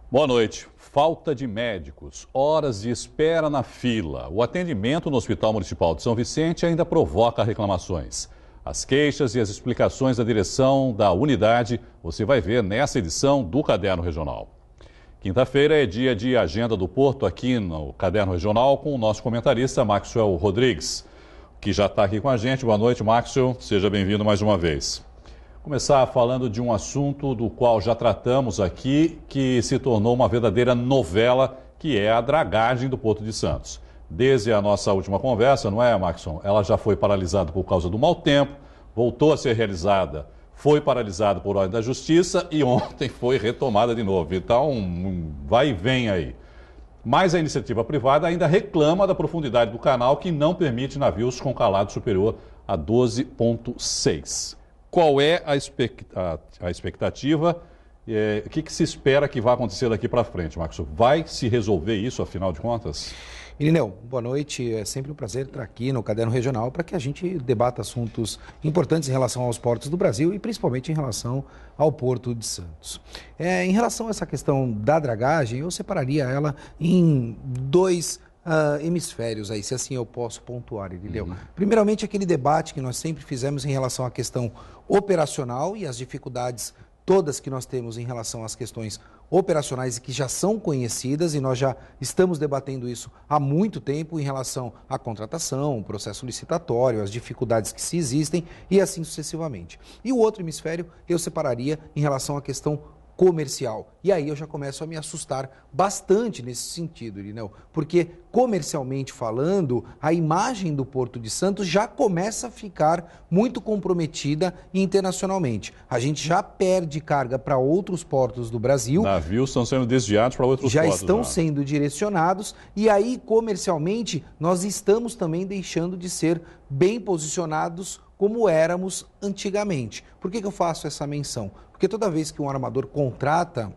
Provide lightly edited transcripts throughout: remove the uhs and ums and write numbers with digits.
Boa noite. Falta de médicos, horas de espera na fila. O atendimento no Hospital Municipal de São Vicente ainda provoca reclamações. As queixas e as explicações da direção da unidade você vai ver nessa edição do Caderno Regional. Quinta-feira é dia de agenda do Porto aqui no Caderno Regional com o nosso comentarista Maxwell Rodrigues, que já está aqui com a gente. Boa noite, Maxwell. Seja bem-vindo mais uma vez. Começar falando de um assunto do qual já tratamos aqui, que se tornou uma verdadeira novela, que é a dragagem do Porto de Santos. Desde a nossa última conversa, não é, Maxson? Ela já foi paralisada por causa do mau tempo, voltou a ser realizada, foi paralisada por ordem da Justiça e ontem foi retomada de novo. Então, vai e vem aí. Mas a iniciativa privada ainda reclama da profundidade do canal, que não permite navios com calado superior a 12,6. Qual é a expectativa? O que se espera que vai acontecer daqui para frente, Marcos? Vai se resolver isso, afinal de contas? Irineu, boa noite. É sempre um prazer estar aqui no Caderno Regional para que a gente debata assuntos importantes em relação aos portos do Brasil e principalmente em relação ao Porto de Santos. Em relação a essa questão da dragagem, eu separaria ela em dois hemisférios aí, se assim eu posso pontuar, Irineu. Primeiramente, aquele debate que nós sempre fizemos em relação à questão operacional e as dificuldades todas que nós temos em relação às questões operacionais e que já são conhecidas, e nós já estamos debatendo isso há muito tempo em relação à contratação, o processo licitatório, as dificuldades que se existem e assim sucessivamente. E o outro hemisfério eu separaria em relação à questão comercial. E aí eu já começo a me assustar bastante nesse sentido, Irineu, porque comercialmente falando, a imagem do Porto de Santos já começa a ficar muito comprometida internacionalmente. A gente já perde carga para outros portos do Brasil. Navios estão sendo desviados para outros portos. Já estão sendo direcionados e aí comercialmente nós estamos também deixando de ser bem posicionados como éramos antigamente. Por que eu faço essa menção? Porque toda vez que um armador contrata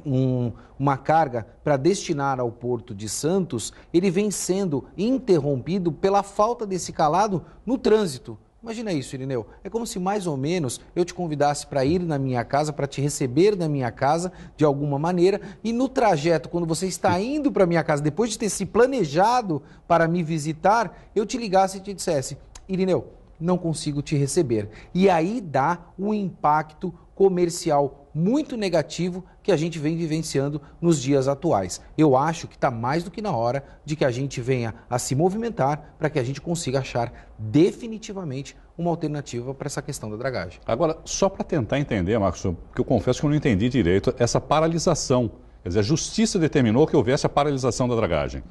uma carga para destinar ao Porto de Santos, ele vem sendo interrompido pela falta desse calado no trânsito. Imagina isso, Irineu. É como se mais ou menos eu te convidasse para ir na minha casa, para te receber na minha casa de alguma maneira, e no trajeto, quando você está indo para minha casa, depois de ter se planejado para me visitar, eu te ligasse e te dissesse: Irineu, não consigo te receber. E aí dá um impacto comercial muito negativo que a gente vem vivenciando nos dias atuais. Eu acho que está mais do que na hora de que a gente venha a se movimentar para que a gente consiga achar definitivamente uma alternativa para essa questão da dragagem. Agora, só para tentar entender, Marcos, porque eu confesso que eu não entendi direito essa paralisação. Quer dizer, a Justiça determinou que houvesse a paralisação da dragagem.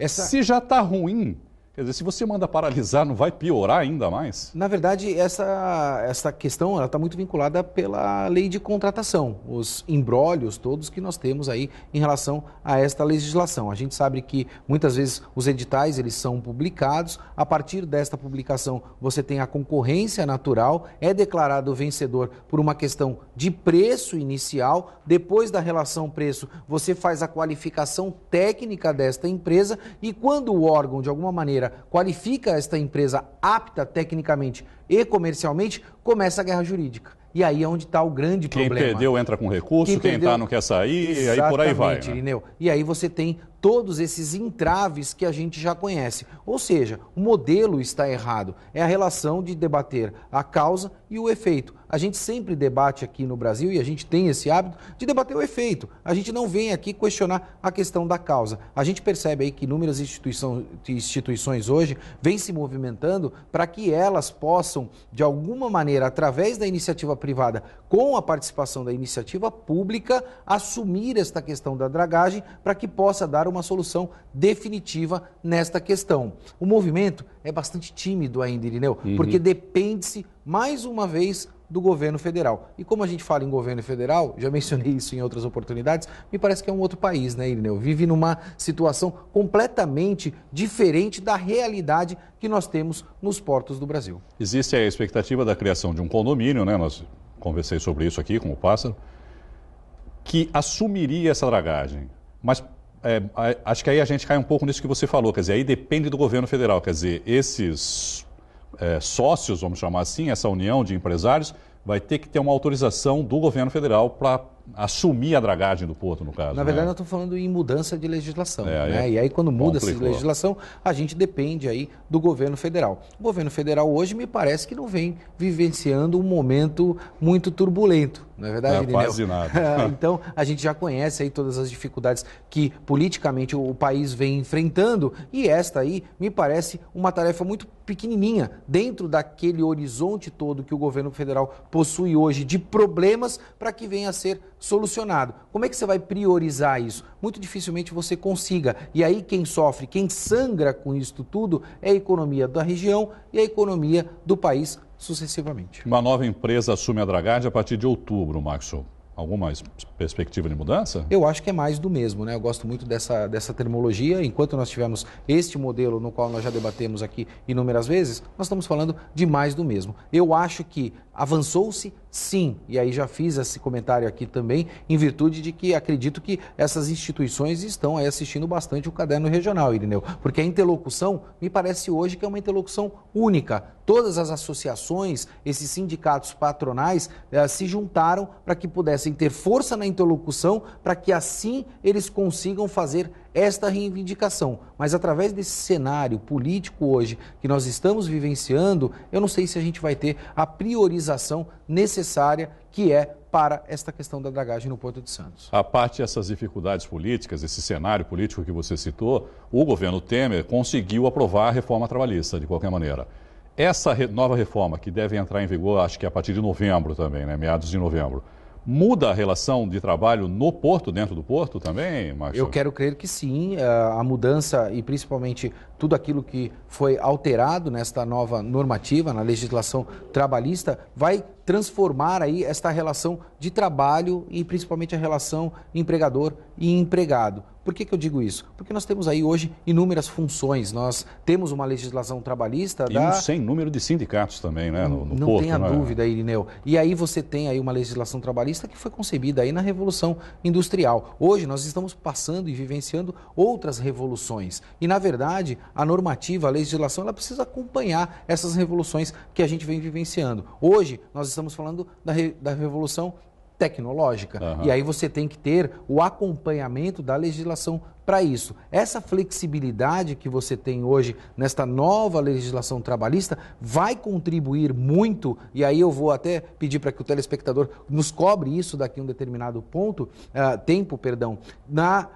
Se já está ruim, quer dizer, se você manda paralisar, não vai piorar ainda mais? Na verdade, essa questão está muito vinculada pela lei de contratação, os imbróglios todos que nós temos aí em relação a esta legislação. A gente sabe que muitas vezes os editais eles são publicados, a partir desta publicação você tem a concorrência natural, é declarado vencedor por uma questão de preço inicial, depois da relação preço você faz a qualificação técnica desta empresa e quando o órgão de alguma maneira qualifica esta empresa apta tecnicamente e comercialmente, começa a guerra jurídica. E aí é onde está o grande problema. Quem perdeu entra com recurso, quem está não quer sair, e aí por aí vai. Exatamente, Irineu. E aí você tem todos esses entraves que a gente já conhece. Ou seja, o modelo está errado. É a relação de debater a causa e o efeito. A gente sempre debate aqui no Brasil e a gente tem esse hábito de debater o efeito. A gente não vem aqui questionar a questão da causa. A gente percebe aí que inúmeras instituições hoje vêm se movimentando para que elas possam, de alguma maneira, através da iniciativa privada, com a participação da iniciativa pública, assumir esta questão da dragagem para que possa dar uma solução definitiva nesta questão. O movimento é bastante tímido ainda, Irineu, porque depende-se, mais uma vez, do governo federal. E como a gente fala em governo federal, já mencionei isso em outras oportunidades, me parece que é um outro país, né, Irineu? Vive numa situação completamente diferente da realidade que nós temos nos portos do Brasil. Existe a expectativa da criação de um condomínio, né? Nós conversei sobre isso aqui com o Pássaro, que assumiria essa dragagem. Mas acho que aí a gente cai um pouco nisso que você falou, quer dizer, aí depende do governo federal, quer dizer, esses sócios, vamos chamar assim, essa união de empresários, vai ter que ter uma autorização do governo federal para assumir a dragagem do porto, no caso. Na verdade, nós estamos falando em mudança de legislação. É. E aí, quando muda essa legislação, a gente depende aí do governo federal. O governo federal hoje me parece que não vem vivenciando um momento muito turbulento. Não é verdade, Irineu? Quase nada. Então, a gente já conhece aí todas as dificuldades que politicamente o país vem enfrentando, e esta aí me parece uma tarefa muito pequenininha dentro daquele horizonte todo que o governo federal possui hoje de problemas para que venha a ser solucionado. Como é que você vai priorizar isso? Muito dificilmente você consiga. E aí quem sofre, quem sangra com isso tudo é a economia da região e a economia do país sucessivamente. Uma nova empresa assume a dragagem a partir de outubro, Maxwell. Alguma perspectiva de mudança? Eu acho que é mais do mesmo, né? Eu gosto muito dessa terminologia. Enquanto nós tivermos este modelo, no qual nós já debatemos aqui inúmeras vezes, nós estamos falando de mais do mesmo. Eu acho que avançou-se sim, e aí já fiz esse comentário aqui também, em virtude de que acredito que essas instituições estão aí assistindo bastante o Caderno Regional, Irineu, porque a interlocução me parece hoje que é uma interlocução única. Todas as associações, esses sindicatos patronais se juntaram para que pudessem ter força na interlocução, para que assim eles consigam fazer esta reivindicação. Mas através desse cenário político hoje que nós estamos vivenciando, eu não sei se a gente vai ter a priorização necessária que é para esta questão da dragagem no Porto de Santos. A parte dessas dificuldades políticas, esse cenário político que você citou, o governo Temer conseguiu aprovar a reforma trabalhista, de qualquer maneira. Essa nova reforma, que deve entrar em vigor, acho que a partir de novembro também, né, meados de novembro, muda a relação de trabalho no porto, dentro do porto também, Márcio? Eu quero crer que sim. A mudança e principalmente tudo aquilo que foi alterado nesta nova normativa, na legislação trabalhista, vai transformar aí esta relação de trabalho e principalmente a relação empregador e empregado. Por que eu digo isso? Porque nós temos aí hoje inúmeras funções, nós temos uma legislação trabalhista... E um sem número de sindicatos também, né, no não porto, tenha né? dúvida, Irineu. E aí você tem aí uma legislação trabalhista que foi concebida aí na Revolução Industrial. Hoje nós estamos passando e vivenciando outras revoluções. E na verdade, a normativa, a legislação, ela precisa acompanhar essas revoluções que a gente vem vivenciando. Hoje nós estamos falando da revolução tecnológica. Uhum. E aí você tem que ter o acompanhamento da legislação para isso. Essa flexibilidade que você tem hoje nesta nova legislação trabalhista vai contribuir muito, e aí eu vou até pedir para que o telespectador nos cobre isso daqui a um determinado tempo,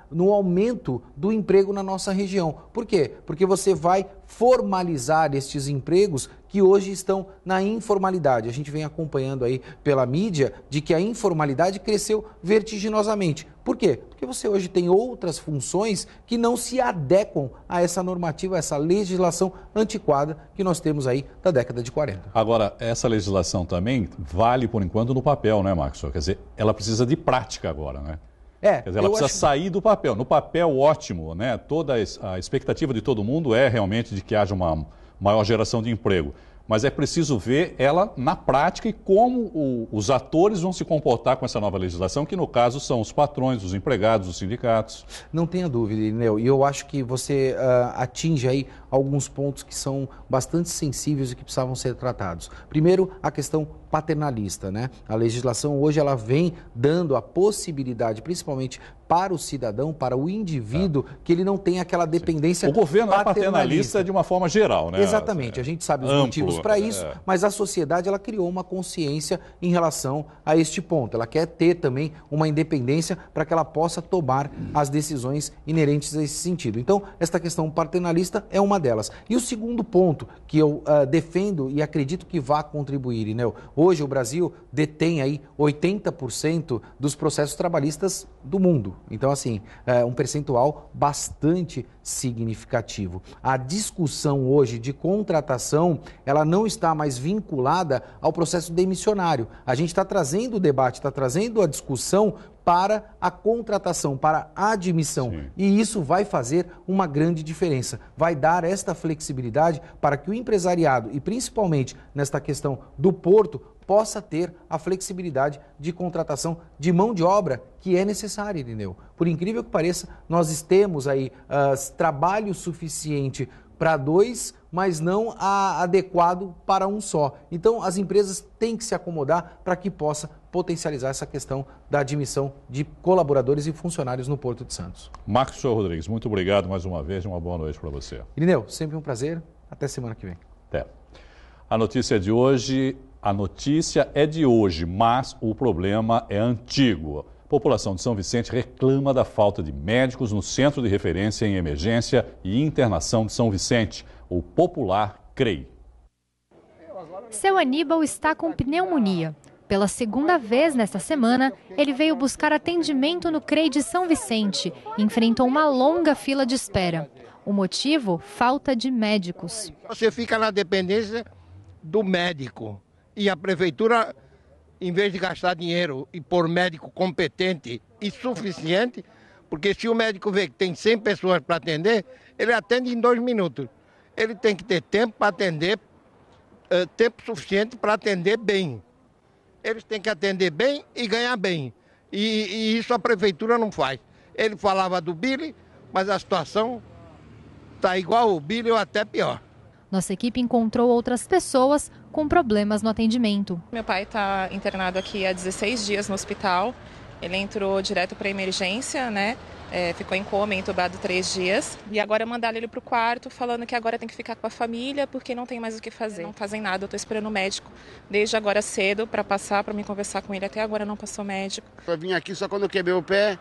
no aumento do emprego na nossa região. Por quê? Porque você vai formalizar estes empregos que hoje estão na informalidade. A gente vem acompanhando aí pela mídia de que a informalidade cresceu vertiginosamente. Por quê? Porque você hoje tem outras funções que não se adequam a essa normativa, a essa legislação antiquada que nós temos aí da década de 40. Agora, essa legislação também vale, por enquanto, no papel, né, Maxwell? Quer dizer, ela precisa de prática agora, né? Quer dizer, ela precisa sair do papel. No papel, ótimo, né? Toda a expectativa de todo mundo é realmente de que haja uma maior geração de emprego. Mas é preciso ver ela na prática e como os atores vão se comportar com essa nova legislação, que no caso são os patrões, os empregados, os sindicatos. Não tenha dúvida, Irineu. E eu acho que você atinge aí alguns pontos que são bastante sensíveis e que precisavam ser tratados. Primeiro, a questão paternalista, né? A legislação hoje ela vem dando a possibilidade, principalmente para o cidadão, para o indivíduo, que ele não tem aquela dependência. O governo é paternalista de uma forma geral, né? Exatamente, a gente sabe os motivos para isso, mas a sociedade ela criou uma consciência em relação a este ponto. Ela quer ter também uma independência para que ela possa tomar as decisões inerentes a esse sentido. Então, esta questão paternalista é uma delas. E o segundo ponto que eu defendo e acredito que vá contribuir, Irineu, hoje o Brasil detém aí 80% dos processos trabalhistas do mundo. Então, assim, é um percentual bastante significativo. A discussão hoje de contratação, ela não está mais vinculada ao processo demissionário. A gente está trazendo o debate, está trazendo a discussão para a contratação, para a admissão. Sim. E isso vai fazer uma grande diferença. Vai dar esta flexibilidade para que o empresariado, e principalmente nesta questão do porto, possa ter a flexibilidade de contratação de mão de obra que é necessária, Irineu. Por incrível que pareça, nós temos aí trabalho suficiente para dois, mas não adequado para um só. Então, as empresas têm que se acomodar para que possa potencializar essa questão da admissão de colaboradores e funcionários no Porto de Santos. Marcos Rodrigues, muito obrigado mais uma vez e uma boa noite para você. Irineu, sempre um prazer. Até semana que vem. Até. A notícia é de hoje, mas o problema é antigo. A população de São Vicente reclama da falta de médicos no Centro de Referência em Emergência e Internação de São Vicente, o popular CREI. Seu Aníbal está com pneumonia. Pela segunda vez nesta semana, ele veio buscar atendimento no CREI de São Vicente e enfrentou uma longa fila de espera. O motivo? Falta de médicos. Você fica na dependência do médico e a prefeitura, em vez de gastar dinheiro e pôr médico competente e suficiente, porque se o médico vê que tem 100 pessoas para atender, ele atende em 2 minutos. Ele tem que ter tempo para atender, tempo suficiente para atender bem. Eles têm que atender bem e ganhar bem. E isso a prefeitura não faz. Ele falava do Billy, mas a situação está igual o Billy ou até pior. Nossa equipe encontrou outras pessoas com problemas no atendimento. Meu pai está internado aqui há 16 dias no hospital. Ele entrou direto para a emergência, né? Ficou em coma, entubado 3 dias. E agora mandaram ele para o quarto, falando que agora tem que ficar com a família porque não tem mais o que fazer. Não fazem nada, eu estou esperando o médico desde agora cedo para passar, para me conversar com ele. Até agora não passou médico. Eu vim aqui só quando eu quebrei o pé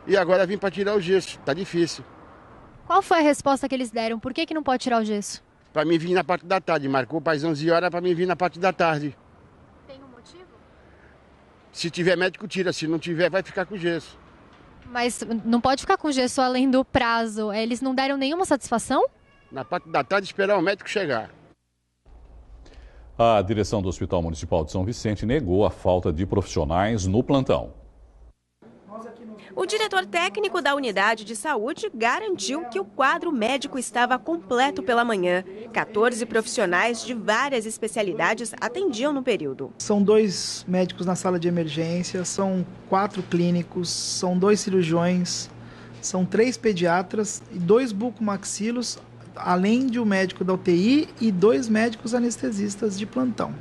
e agora vim para tirar o gesso. Tá difícil. Qual foi a resposta que eles deram? Por que não pode tirar o gesso? Para mim vir na parte da tarde. Marcou para as 11 horas para mim vir na parte da tarde. Tem um motivo? Se tiver médico, tira. Se não tiver, vai ficar com gesso. Mas não pode ficar com gesso além do prazo. Eles não deram nenhuma satisfação? Na parte da tarde, esperar o médico chegar. A direção do Hospital Municipal de São Vicente negou a falta de profissionais no plantão. O diretor técnico da unidade de saúde garantiu que o quadro médico estava completo pela manhã. 14 profissionais de várias especialidades atendiam no período. São 2 médicos na sala de emergência, são 4 clínicos, são 2 cirurgiões, são 3 pediatras e 2 bucomaxilos, além de um médico da UTI e 2 médicos anestesistas de plantão.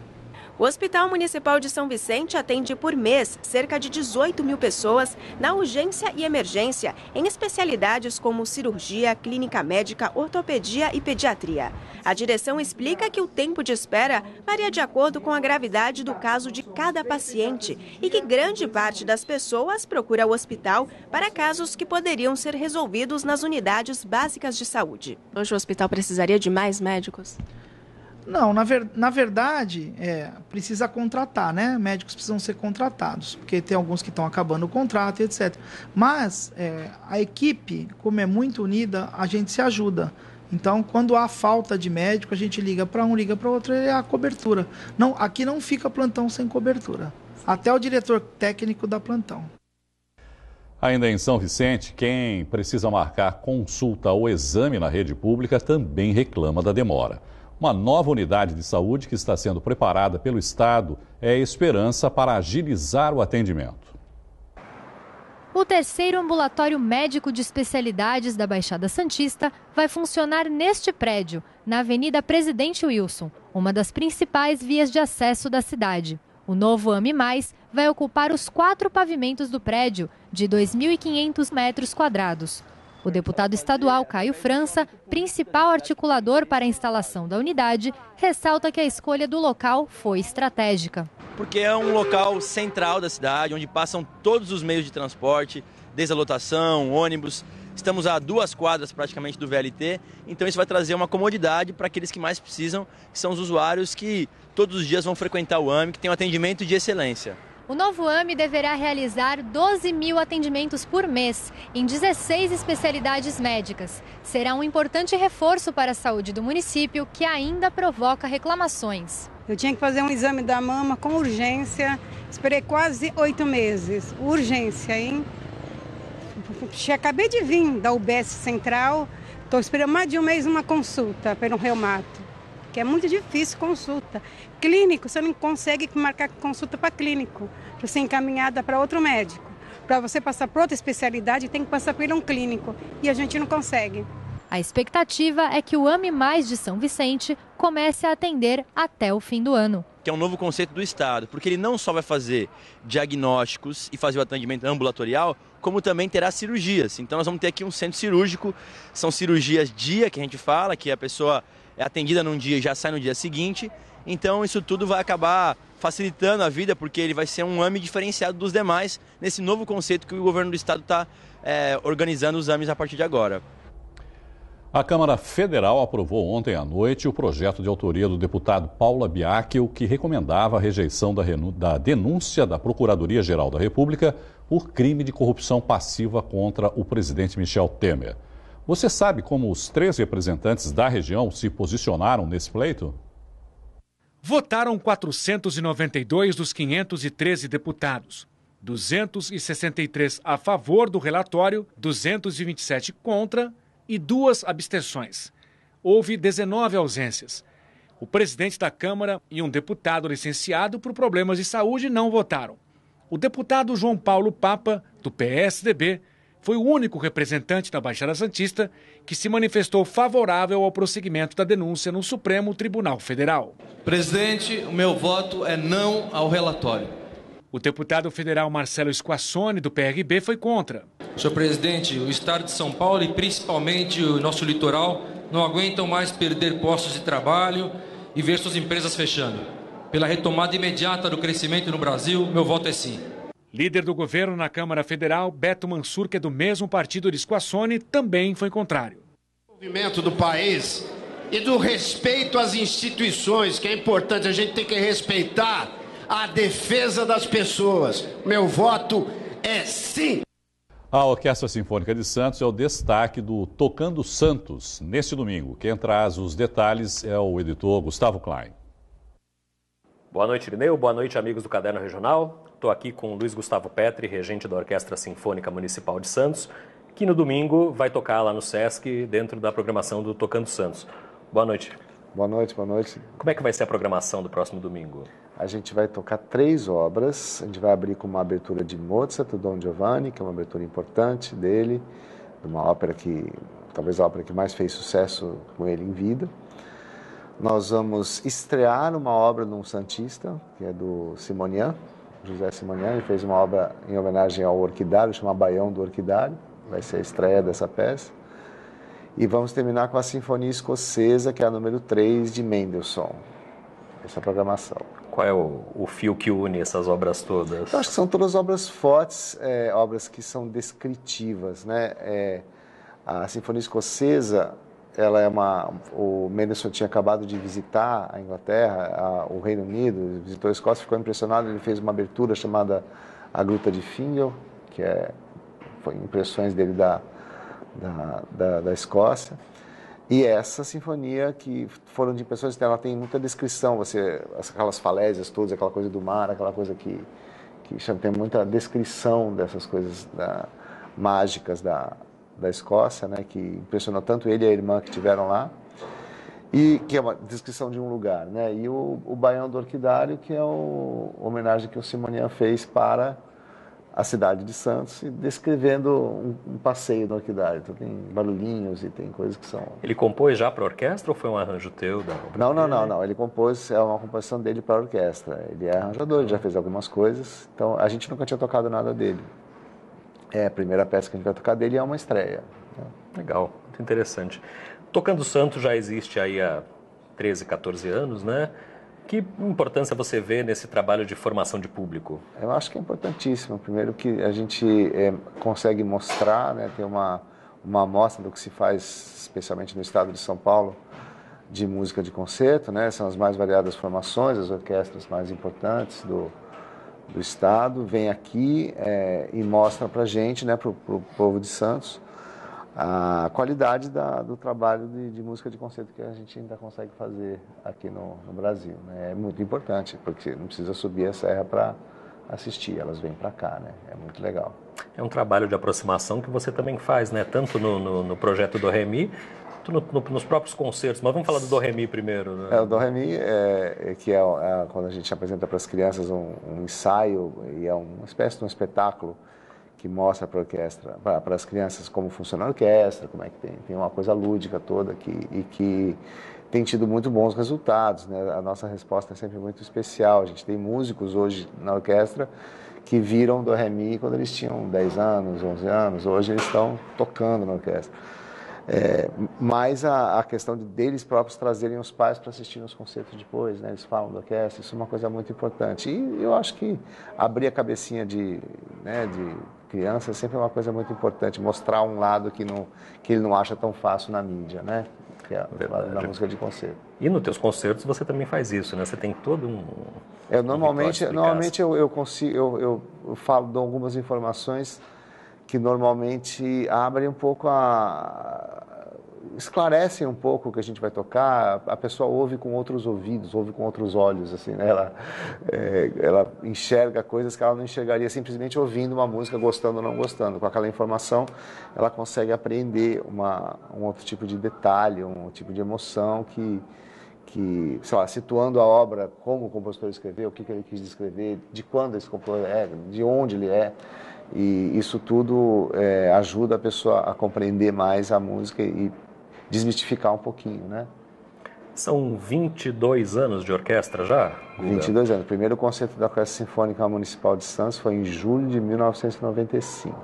O Hospital Municipal de São Vicente atende por mês cerca de 18 mil pessoas na urgência e emergência, em especialidades como cirurgia, clínica médica, ortopedia e pediatria. A direção explica que o tempo de espera varia de acordo com a gravidade do caso de cada paciente e que grande parte das pessoas procura o hospital para casos que poderiam ser resolvidos nas unidades básicas de saúde. Hoje o hospital precisaria de mais médicos? Não, na verdade, precisa contratar, né? Médicos precisam ser contratados, porque tem alguns que estão acabando o contrato e etc. Mas a equipe, como é muito unida, a gente se ajuda. Então, quando há falta de médico, a gente liga para um, liga para outro, é a cobertura. Não, aqui não fica plantão sem cobertura. Até o diretor técnico dá plantão. Ainda em São Vicente, quem precisa marcar consulta ou exame na rede pública também reclama da demora. Uma nova unidade de saúde que está sendo preparada pelo Estado é esperança para agilizar o atendimento. O 3º ambulatório médico de especialidades da Baixada Santista vai funcionar neste prédio, na Avenida Presidente Wilson, uma das principais vias de acesso da cidade. O novo AME+, vai ocupar os 4 pavimentos do prédio, de 2.500 metros quadrados. O deputado estadual Caio França, principal articulador para a instalação da unidade, ressalta que a escolha do local foi estratégica. Porque é um local central da cidade, onde passam todos os meios de transporte, desde a lotação, ônibus. Estamos a 2 quadras praticamente do VLT, então isso vai trazer uma comodidade para aqueles que mais precisam, que são os usuários que todos os dias vão frequentar o AME, que tem um atendimento de excelência. O novo AME deverá realizar 12 mil atendimentos por mês, em 16 especialidades médicas. Será um importante reforço para a saúde do município, que ainda provoca reclamações. Eu tinha que fazer um exame da mama com urgência, esperei quase 8 meses. Urgência, hein? Acabei de vir da UBS Central, estou esperando mais de um mês uma consulta para um reumato, que é muito difícil consulta. Clínico, você não consegue marcar consulta para clínico, para ser encaminhada para outro médico. Para você passar para outra especialidade, tem que passar por um clínico, e a gente não consegue. A expectativa é que o AME Mais de São Vicente comece a atender até o fim do ano. Que é um novo conceito do Estado, porque ele não só vai fazer diagnósticos e fazer o atendimento ambulatorial, como também terá cirurgias. Então nós vamos ter aqui um centro cirúrgico, são cirurgias dia que a gente fala, que a pessoa é atendida num dia e já sai no dia seguinte. Então isso tudo vai acabar facilitando a vida, porque ele vai ser um AME diferenciado dos demais, nesse novo conceito que o governo do Estado está organizando os AMEs a partir de agora. A Câmara Federal aprovou ontem à noite o projeto de autoria do deputado Paulo Biacchio, que recomendava a rejeição da denúncia da Procuradoria-Geral da República por crime de corrupção passiva contra o presidente Michel Temer. Você sabe como os 3 representantes da região se posicionaram nesse pleito? Votaram 492 dos 513 deputados. 263 a favor do relatório, 227 contra e 2 abstenções. Houve 19 ausências. O presidente da Câmara e um deputado licenciado por problemas de saúde não votaram. O deputado João Paulo Papa, do PSDB, foi o único representante da Baixada Santista que se manifestou favorável ao prosseguimento da denúncia no Supremo Tribunal Federal. Presidente, o meu voto é não ao relatório. O deputado federal Marcelo Squassone, do PRB, foi contra. Senhor presidente, o estado de São Paulo e principalmente o nosso litoral não aguentam mais perder postos de trabalho e ver suas empresas fechando. Pela retomada imediata do crescimento no Brasil, meu voto é sim. Líder do governo na Câmara Federal, Beto Mansur, que é do mesmo partido de Squassone, também foi contrário. O movimento do país e do respeito às instituições, que é importante, a gente tem que respeitar a defesa das pessoas. Meu voto é sim. A Orquestra Sinfônica de Santos é o destaque do Tocando Santos neste domingo. Quem traz os detalhes é o editor Gustavo Klein. Boa noite, Irineu. Boa noite, amigos do Caderno Regional. Estou aqui com o Luiz Gustavo Petri, regente da Orquestra Sinfônica Municipal de Santos, que no domingo vai tocar lá no Sesc, dentro da programação do Tocando Santos. Boa noite. Boa noite, boa noite. Como é que vai ser a programação do próximo domingo? A gente vai tocar 3 obras. A gente vai abrir com uma abertura de Mozart, o Don Giovanni, que é uma abertura importante dele, de uma ópera que, talvez a ópera que mais fez sucesso com ele em vida. Nós vamos estrear uma obra de um santista, que é do Simonian, José Simonian. Ele fez uma obra em homenagem ao Orquidário, chama Baião do Orquidário. Vai ser a estreia dessa peça. E vamos terminar com a Sinfonia Escocesa, que é a número 3 de Mendelssohn. Essa é a programação. Qual é o fio que une essas obras todas? Eu acho que são todas obras fortes, obras que são descritivas, né? A Sinfonia Escocesa, ela é o Mendelssohn tinha acabado de visitar a Inglaterra, o Reino Unido, visitou a Escócia, ficou impressionado. Ele fez uma abertura chamada A Gruta de Fingal, que foi impressões dele da Escócia. E essa sinfonia, que foram de impressões, ela tem muita descrição, aquelas falésias todas, aquela coisa do mar, aquela coisa que tem muita descrição dessas coisas mágicas da Escócia, né, que impressionou tanto ele e a irmã que estiveram lá, e que é uma descrição de um lugar, né, e o Baião do Orquidário, que é a homenagem que o Simonian fez para a cidade de Santos, descrevendo um passeio no Orquidário. Então tem barulhinhos e tem coisas que são... Ele compôs já para a orquestra ou foi um arranjo teu? Não. Ele compôs, é uma composição dele para a orquestra. Ele é arranjador, ele já fez algumas coisas. Então a gente nunca tinha tocado nada dele. A primeira peça que a gente vai tocar dele é uma estreia. Legal, muito interessante. Tocando Santos já existe aí há 13, 14 anos, né? Que importância você vê nesse trabalho de formação de público? Eu acho que é importantíssimo. Primeiro que a gente consegue mostrar, né, ter uma amostra do que se faz, especialmente no estado de São Paulo, de música de concerto, né? São as mais variadas formações, as orquestras mais importantes do estado. Vem aqui e mostra para a gente, né, para o povo de Santos, a qualidade do trabalho de música de concerto que a gente ainda consegue fazer aqui no Brasil, né? É muito importante, porque não precisa subir a serra para assistir, elas vêm para cá, né? É muito legal. É um trabalho de aproximação que você também faz, né? Tanto no projeto do Remi, nos próprios concertos. Mas vamos falar do Remi primeiro, né? O do Remi, que é quando a gente apresenta para as crianças um ensaio, e é uma espécie de um espetáculo, que mostra para a orquestra, para as crianças como funciona a orquestra, como é que tem uma coisa lúdica toda e que tem tido muito bons resultados, né? A nossa resposta é sempre muito especial. A gente tem músicos hoje na orquestra que viram do Ré Mi quando eles tinham 10 anos, 11 anos, hoje eles estão tocando na orquestra. Mas a questão deles próprios trazerem os pais para assistir os concertos depois, né? Eles falam da orquestra, isso é uma coisa muito importante. E eu acho que abrir a cabecinha de criança é sempre uma coisa muito importante, mostrar um lado que ele não acha tão fácil na mídia, né? Que é o lado da música de concerto. E nos teus concertos você também faz isso, né? Você tem todo um... Normalmente eu consigo, eu falo, dou algumas informações que normalmente abrem um pouco esclarecem um pouco o que a gente vai tocar, a pessoa ouve com outros ouvidos, ouve com outros olhos, assim, né? Ela enxerga coisas que ela não enxergaria simplesmente ouvindo uma música, gostando ou não gostando. Com aquela informação, ela consegue apreender um outro tipo de detalhe, um tipo de emoção que sei lá, situando a obra, como o compositor escreveu, o que ele quis escrever, de quando esse compositor é, de onde ele é. E isso tudo ajuda a pessoa a compreender mais a música e desmistificar um pouquinho, né? São 22 anos de orquestra já, Guga? 22 anos. O primeiro concerto da Orquestra Sinfônica Municipal de Santos foi em julho de 1995.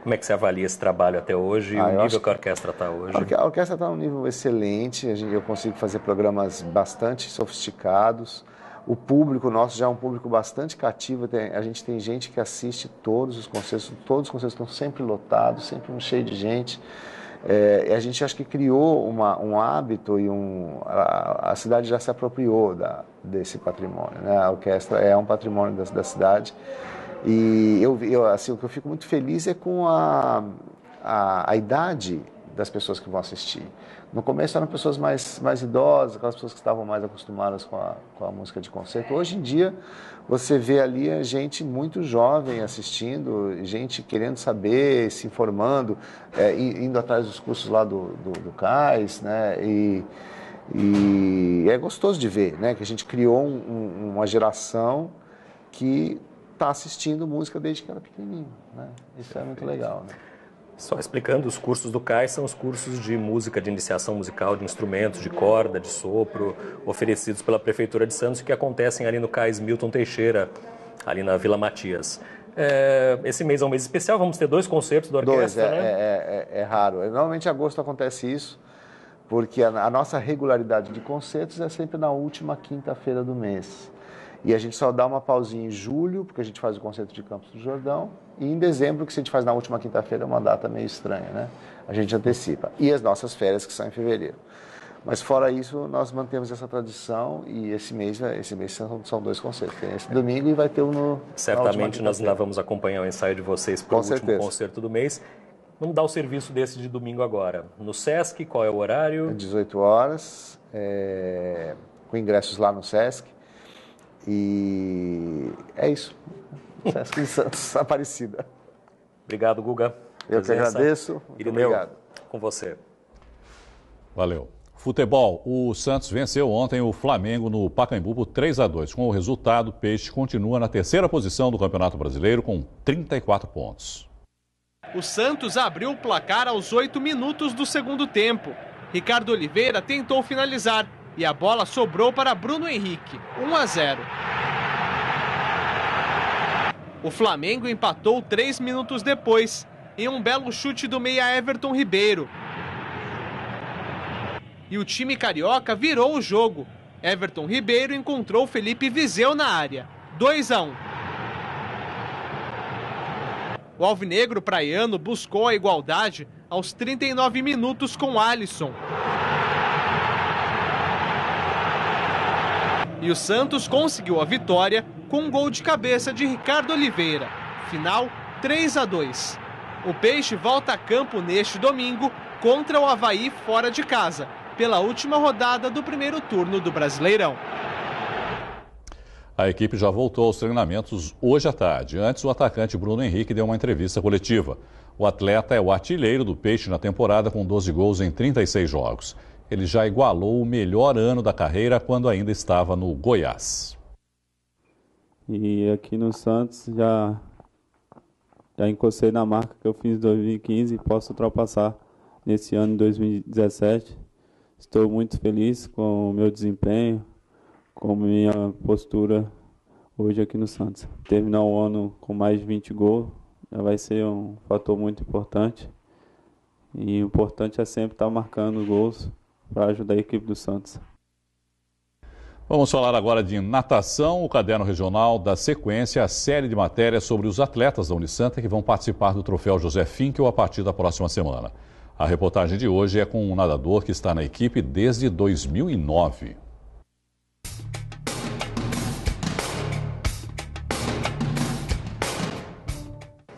Como é que você avalia esse trabalho até hoje e o nível que a orquestra está hoje? A orquestra está num nível excelente, eu consigo fazer programas bastante sofisticados. O público nosso já é um público bastante cativo, a gente tem gente que assiste todos os concertos estão sempre lotados, sempre cheio de gente. A gente acho que criou um hábito e a cidade já se apropriou desse patrimônio, né? A orquestra é um patrimônio da cidade e assim, o que eu fico muito feliz é com a idade das pessoas que vão assistir. No começo eram pessoas mais idosas, aquelas pessoas que estavam mais acostumadas com a música de concerto. Hoje em dia, você vê ali gente muito jovem assistindo, gente querendo saber, se informando, indo atrás dos cursos lá do CAIS, né? E é gostoso de ver, né? Que a gente criou uma geração que está assistindo música desde que era pequenininho, né? Isso é muito legal, né? Só explicando, os cursos do CAIS são os cursos de música, de iniciação musical, de instrumentos, de corda, de sopro, oferecidos pela Prefeitura de Santos, que acontecem ali no CAIS Milton Teixeira, ali na Vila Matias. Esse mês é um mês especial, vamos ter 2 concertos da orquestra, né? É raro. Normalmente em agosto acontece isso, porque a nossa regularidade de concertos é sempre na última quinta-feira do mês. E a gente só dá uma pausinha em julho, porque a gente faz o concerto de Campos do Jordão, e em dezembro, que se a gente faz na última quinta-feira, é uma data meio estranha, né? A gente antecipa. E as nossas férias, que são em fevereiro. Mas fora isso, nós mantemos essa tradição e esse mês são 2 concertos. Tem esse domingo e vai ter um no... Certamente nós ainda vamos acompanhar o ensaio de vocês para o último concerto do mês. Vamos dar o serviço desse de domingo agora. No Sesc, qual é o horário? 18 horas, com ingressos lá no Sesc. E é isso. Sesc de Santos, Aparecida. Obrigado, Guga. Eu que agradeço. Irineu, obrigado. Com você. Valeu. Futebol. O Santos venceu ontem o Flamengo no Pacaembu por 3-2. Com o resultado, o Peixe continua na 3ª posição do Campeonato Brasileiro com 34 pontos. O Santos abriu o placar aos 8 minutos do segundo tempo. Ricardo Oliveira tentou finalizar e a bola sobrou para Bruno Henrique, 1-0. O Flamengo empatou 3 minutos depois, em um belo chute do meia Everton Ribeiro. E o time carioca virou o jogo. Everton Ribeiro encontrou Felipe Viseu na área, 2-1. O alvinegro praiano buscou a igualdade aos 39 minutos com Alisson. E o Santos conseguiu a vitória com um gol de cabeça de Ricardo Oliveira. Final 3-2. O Peixe volta a campo neste domingo contra o Avaí fora de casa, pela última rodada do primeiro turno do Brasileirão. A equipe já voltou aos treinamentos hoje à tarde. Antes, o atacante Bruno Henrique deu uma entrevista coletiva. O atleta é o artilheiro do Peixe na temporada com 12 gols em 36 jogos. Ele já igualou o melhor ano da carreira quando ainda estava no Goiás. E aqui no Santos já Já encostei na marca que eu fiz em 2015 e posso ultrapassar nesse ano, em 2017. Estou muito feliz com o meu desempenho, com minha postura hoje aqui no Santos. Terminar o ano com mais de 20 gols já vai ser um fator muito importante. E o importante é sempre estar marcando gols para ajudar a equipe do Santos. Vamos falar agora de natação. O Caderno Regional dá sequência à série de matérias sobre os atletas da Unisanta que vão participar do Troféu José Finkel a partir da próxima semana. A reportagem de hoje é com um nadador que está na equipe desde 2009.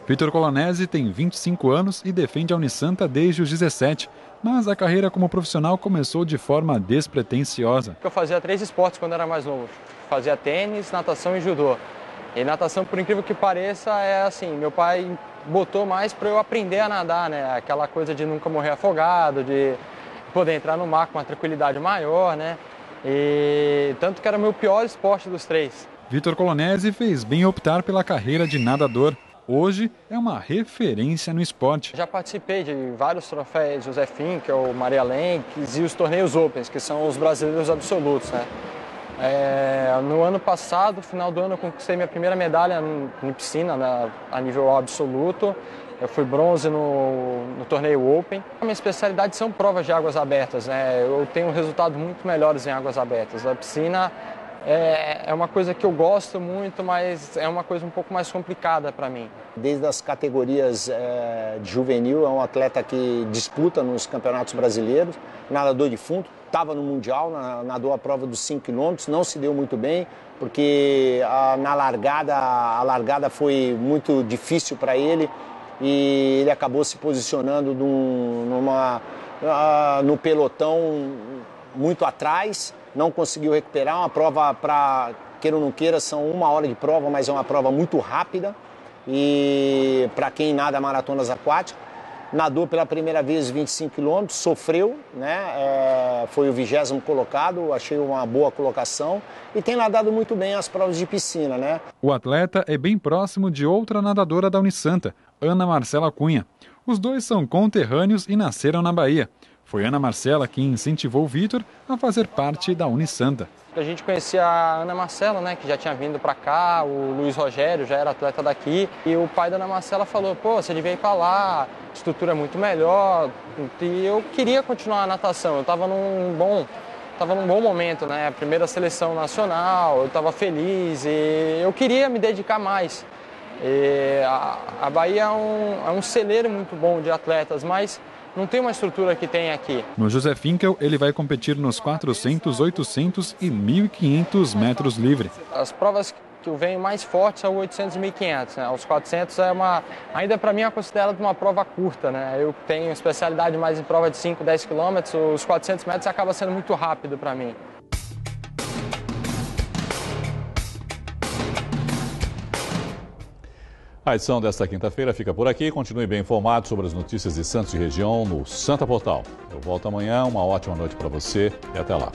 Vitor Colonese tem 25 anos e defende a Unisanta desde os 17, mas a carreira como profissional começou de forma despretensiosa. Eu fazia 3 esportes quando era mais novo. Fazia tênis, natação e judô. E natação, por incrível que pareça, é assim, meu pai botou mais para eu aprender a nadar, né? Aquela coisa de nunca morrer afogado, de poder entrar no mar com uma tranquilidade maior, né? E tanto que era o meu pior esporte dos 3. Vitor Colonese fez bem optar pela carreira de nadador. Hoje é uma referência no esporte. Já participei de vários troféus José Finkel, Maria Lenques e os torneios Opens, que são os brasileiros absolutos, né? No ano passado, no final do ano, eu conquistei minha primeira medalha em piscina, né, a nível absoluto. Eu fui bronze no torneio Open. A minha especialidade são provas de águas abertas, né? Eu tenho resultados muito melhores em águas abertas. A piscina é uma coisa que eu gosto muito, mas é uma coisa um pouco mais complicada para mim. Desde as categorias de juvenil, é um atleta que disputa nos campeonatos brasileiros, nadador de fundo, estava no Mundial, nadou a prova dos 5 km, não se deu muito bem, porque a largada foi muito difícil para ele e ele acabou se posicionando no pelotão muito atrás. Não conseguiu recuperar, uma prova para, queira ou não queira, são 1 hora de prova, mas é uma prova muito rápida e para quem nada maratonas aquáticas, nadou pela primeira vez 25 km, sofreu, né? Foi o 20º colocado, achei uma boa colocação e tem nadado muito bem as provas de piscina, né? O atleta é bem próximo de outra nadadora da Unisanta, Ana Marcela Cunha. Os dois são conterrâneos e nasceram na Bahia. Foi Ana Marcela quem incentivou o Vitor a fazer parte da Unisanta. A gente conhecia a Ana Marcela, né, que já tinha vindo para cá, o Luiz Rogério já era atleta daqui, e o pai da Ana Marcela falou, pô, você devia ir para lá, a estrutura é muito melhor, e eu queria continuar a natação, eu estava num bom momento, né, a primeira seleção nacional, eu estava feliz e eu queria me dedicar mais. E a Bahia é um celeiro muito bom de atletas, mas não tem uma estrutura que tem aqui. No José Finkel, ele vai competir nos 400, 800 e 1.500 metros livre. As provas que eu venho mais forte são 800 e 1.500. Né? Os 400 ainda para mim é considerado uma prova curta. Né? Eu tenho especialidade mais em prova de 5, 10 quilômetros. Os 400 metros acaba sendo muito rápido para mim. A edição desta quinta-feira fica por aqui. Continue bem informado sobre as notícias de Santos e região no Santa Portal. Eu volto amanhã. Uma ótima noite para você e até lá.